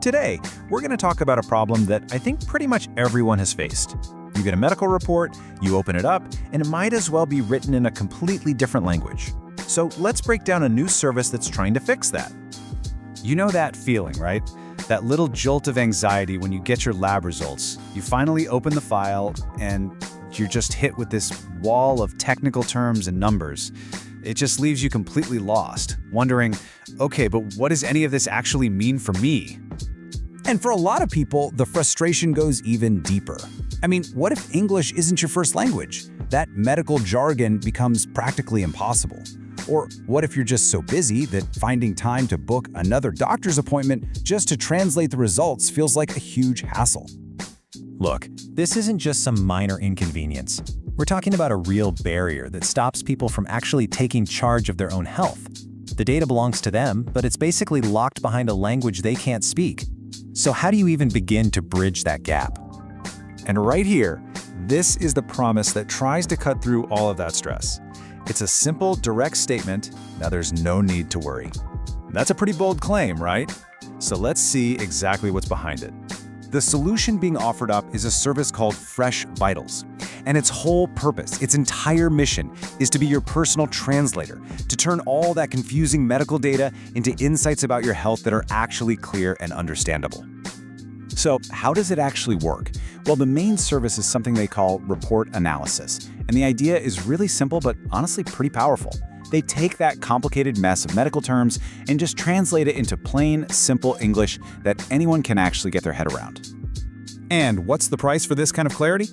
Today, we're going to talk about a problem that I think pretty much everyone has faced. You get a medical report, you open it up, and it might as well be written in a completely different language. So let's break down a new service that's trying to fix that. You know that feeling, right? That little jolt of anxiety when you get your lab results. You finally open the file and you're just hit with this wall of technical terms and numbers. It just leaves you completely lost, wondering, okay, but what does any of this actually mean for me? And for a lot of people, the frustration goes even deeper. I mean, what if English isn't your first language? That medical jargon becomes practically impossible. Or what if you're just so busy that finding time to book another doctor's appointment just to translate the results feels like a huge hassle? Look, this isn't just some minor inconvenience. We're talking about a real barrier that stops people from actually taking charge of their own health. The data belongs to them, but it's basically locked behind a language they can't speak. So how do you even begin to bridge that gap? And right here, this is the promise that tries to cut through all of that stress. It's a simple, direct statement, now there's no need to worry. That's a pretty bold claim, right? So let's see exactly what's behind it. The solution being offered up is a service called Fresh Vitals. And its whole purpose, its entire mission, is to be your personal translator, to turn all that confusing medical data into insights about your health that are actually clear and understandable. So how does it actually work? Well, the main service is something they call report analysis. And the idea is really simple, but honestly pretty powerful. They take that complicated mess of medical terms and just translate it into plain, simple English that anyone can actually get their head around. And what's the price for this kind of clarity?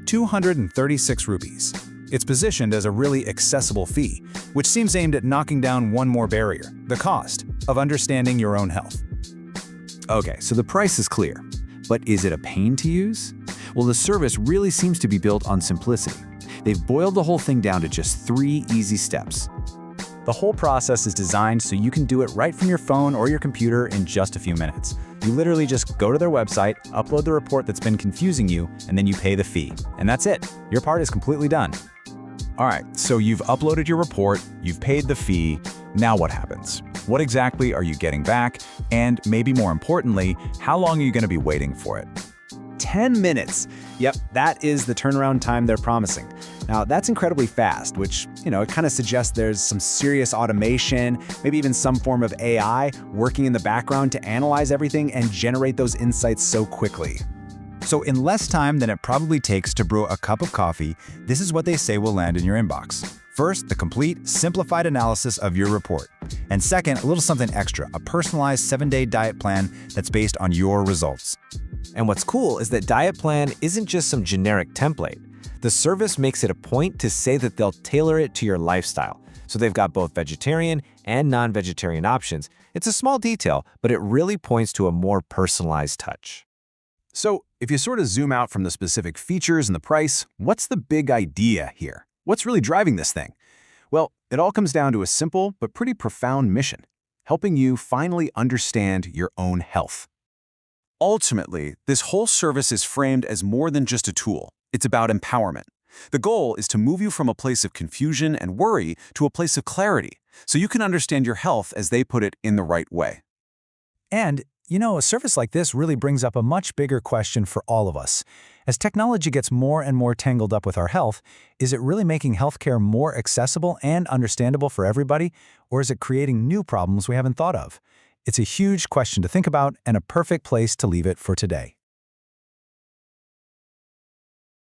236 rupees. It's positioned as a really accessible fee, which seems aimed at knocking down one more barrier, the cost of understanding your own health. Okay, so the price is clear, but is it a pain to use? Well, the service really seems to be built on simplicity. They've boiled the whole thing down to just 3 easy steps. The whole process is designed so you can do it right from your phone or your computer in just a few minutes. You literally just go to their website, upload the report that's been confusing you, and then you pay the fee. And that's it. Your part is completely done. All right, so you've uploaded your report, you've paid the fee. Now what happens? What exactly are you getting back? And maybe more importantly, how long are you going to be waiting for it? 10 minutes. Yep, that is the turnaround time they're promising. Now, that's incredibly fast, which, it kind of suggests there's some serious automation, maybe even some form of AI working in the background to analyze everything and generate those insights so quickly. So in less time than it probably takes to brew a cup of coffee, this is what they say will land in your inbox. First, the complete, simplified analysis of your report. And second, a little something extra, a personalized 7-day diet plan that's based on your results. And what's cool is that diet plan isn't just some generic template. The service makes it a point to say that they'll tailor it to your lifestyle. So they've got both vegetarian and non-vegetarian options. It's a small detail, but it really points to a more personalized touch. So if you sort of zoom out from the specific features and the price, what's the big idea here? What's really driving this thing? Well, it all comes down to a simple but pretty profound mission, helping you finally understand your own health. Ultimately, this whole service is framed as more than just a tool. It's about empowerment. The goal is to move you from a place of confusion and worry to a place of clarity, so you can understand your health, as they put it, in the right way. And, a service like this really brings up a much bigger question for all of us. As technology gets more and more tangled up with our health, is it really making healthcare more accessible and understandable for everybody, or is it creating new problems we haven't thought of? It's a huge question to think about and a perfect place to leave it for today.